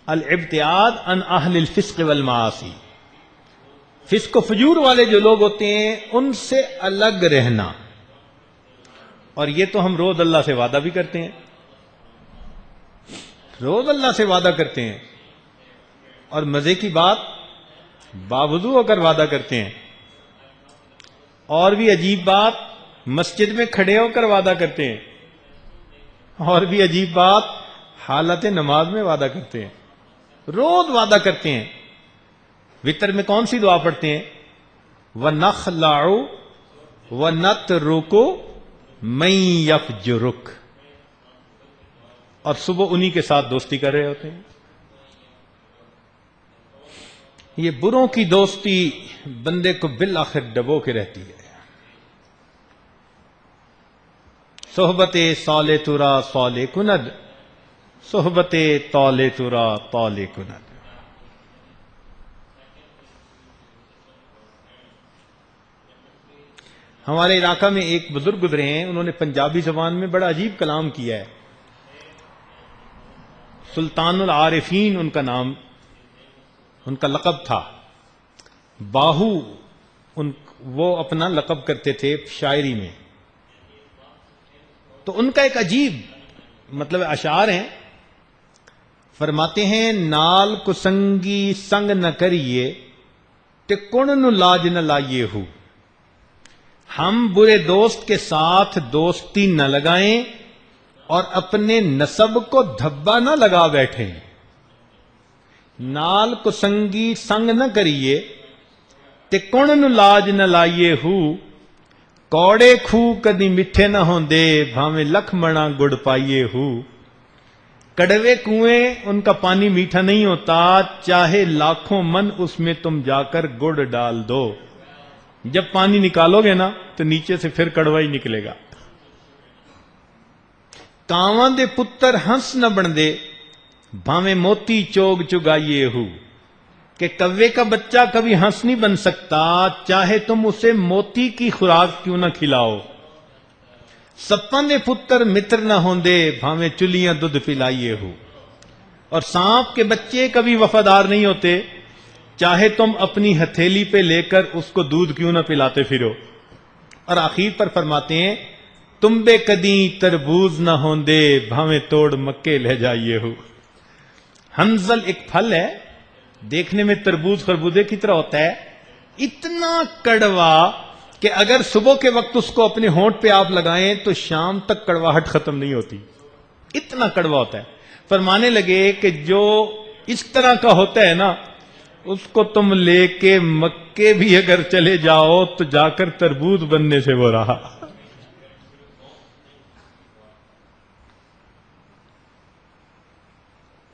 الابتعاد عن اہل الفسق والمعاصی، فسق و فجور والے جو لوگ ہوتے ہیں ان سے الگ رہنا. اور یہ تو ہم روز اللہ سے وعدہ بھی کرتے ہیں، روز اللہ سے وعدہ کرتے ہیں، اور مزے کی بات باوضو ہو کر وعدہ کرتے ہیں. اور بھی عجیب بات، مسجد میں کھڑے ہو کر وعدہ کرتے ہیں. اور بھی عجیب بات، حالت نماز میں وعدہ کرتے ہیں، روز وعدہ کرتے ہیں. وتر میں کون سی دعا پڑھتے ہیں؟ وَنَخْلَعُ وَنَتْرُكُ مَن يَفْجُرُكَ، اور صبح انہی کے ساتھ دوستی کر رہے ہوتے ہیں. یہ بروں کی دوستی بندے کو بالآخر ڈبو کے رہتی ہے. صحبت صالح ترا صالح کند، صحبت طالع ترا طالع کند. ہمارے علاقہ میں ایک بزرگ گزرے ہیں، انہوں نے پنجابی زبان میں بڑا عجیب کلام کیا ہے. سلطان العارفین ان کا نام، ان کا لقب تھا. باہو وہ اپنا لقب کرتے تھے شاعری میں. تو ان کا ایک عجیب مطلب اشعار ہیں. فرماتے ہیں نال کسنگی سنگ نہ کریے تے کن نو لاج نہ لائیے ہو. ہم برے دوست کے ساتھ دوستی نہ لگائیں اور اپنے نسب کو دھبا نہ لگا بیٹھیں. نال کو سنگی سنگ نہ کریے تے کن نو لاج نہ لائیے ہو. کوڑے کھو کدی میٹھے نہ ہوندے بھاویں لکھ منا گڑ پائیے ہو. کڑوے کنویں ان کا پانی میٹھا نہیں ہوتا، چاہے لاکھوں من اس میں تم جا کر گڑ ڈال دو. جب پانی نکالو گے نا تو نیچے سے پھر کڑوا ہی نکلے گا. کاواں دے پتر ہنس نہ بن دے بھاویں موتی چوگ چگائیے ہو. کہ کوے کا بچہ کبھی ہنس نہیں بن سکتا، چاہے تم اسے موتی کی خوراک کیوں نہ کھلاؤ. سپاں دے پتر متر نہ ہوندے بھاویں چلیاں دودھ پلائیے ہو. اور سانپ کے بچے کبھی وفادار نہیں ہوتے، چاہے تم اپنی ہتھیلی پہ لے کر اس کو دودھ کیوں نہ پلاتے پھرو. اور آخر پر فرماتے ہیں تم بے کدیں تربوز نہ ہوندے بھاویں توڑ مکے لے جائیے ہو. ہنزل ایک پھل ہے، دیکھنے میں تربوز خربوزے کی طرح ہوتا ہے، اتنا کڑوا کہ اگر صبح کے وقت اس کو اپنے ہونٹ پہ آپ لگائیں تو شام تک کڑواہٹ ختم نہیں ہوتی، اتنا کڑوا ہوتا ہے. فرمانے لگے کہ جو اس طرح کا ہوتا ہے نا، اس کو تم لے کے مکے بھی اگر چلے جاؤ تو جا کر تربوز بننے سے وہ رہا.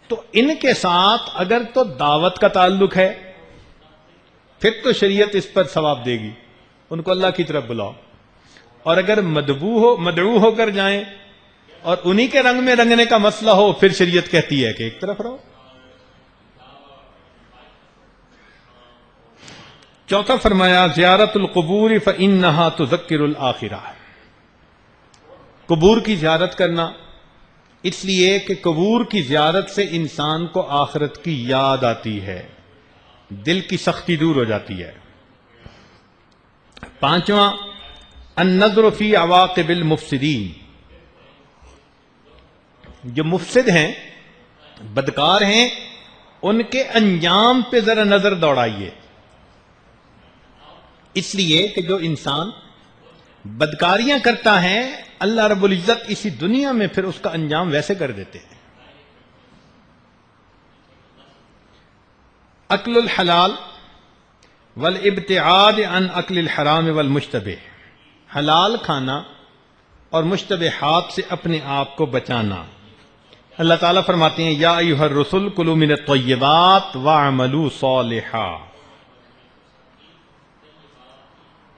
تو ان کے ساتھ اگر تو دعوت کا تعلق ہے پھر تو شریعت اس پر ثواب دے گی، ان کو اللہ کی طرف بلاؤ. اور اگر مدعو ہو کر جائیں اور انہی کے رنگ میں رنگنے کا مسئلہ ہو پھر شریعت کہتی ہے کہ ایک طرف رہو. چوتھا فرمایا زیارت القبور فإنها تذکر الآخرہ. قبور کی زیارت کرنا اس لیے کہ قبور کی زیارت سے انسان کو آخرت کی یاد آتی ہے، دل کی سختی دور ہو جاتی ہے. پانچواں النظر فی عواقب المفسدین. جو مفسد ہیں، بدکار ہیں، ان کے انجام پہ ذرا نظر دوڑائیے. اس لیے کہ جو انسان بدکاریاں کرتا ہے اللہ رب العزت اسی دنیا میں پھر اس کا انجام ویسے کر دیتے ہیں. اکل الحلال والابتعاد عن اکل الحرام والمشتبہ. حلال کھانا اور مشتبہات سے اپنے آپ کو بچانا. اللہ تعالیٰ فرماتے ہیں یا ایھا الرسل کلوا من الطیبات واعملوا صالحا.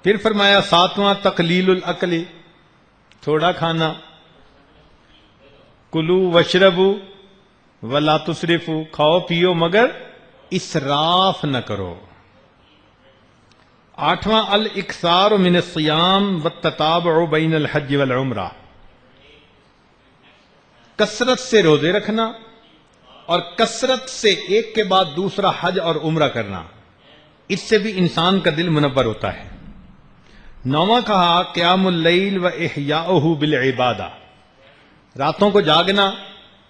پھر فرمایا ساتواں تقلیل الاکل، تھوڑا کھانا. کلو وشربو ولا تسرفو، کھاؤ پیو مگر اسراف نہ کرو. آٹھواں الاکثار من الصیام والتتابع بین الحج والعمرہ. کثرت سے روزے رکھنا اور کثرت سے ایک کے بعد دوسرا حج اور عمرہ کرنا، اس سے بھی انسان کا دل منور ہوتا ہے۔ 9واں کہا قیام اللیل و احیاؤہ بالعبادہ، راتوں کو جاگنا،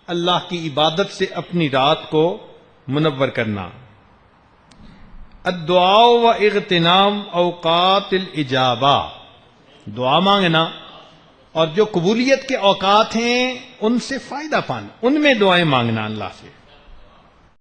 اللہ کی عبادت سے اپنی رات کو منور کرنا۔ الدعاء و اغتنام اوقات الاجابہ، دعا مانگنا اور جو قبولیت کے اوقات ہیں ان سے فائدہ پانا، ان میں دعائیں مانگنا اللہ سے۔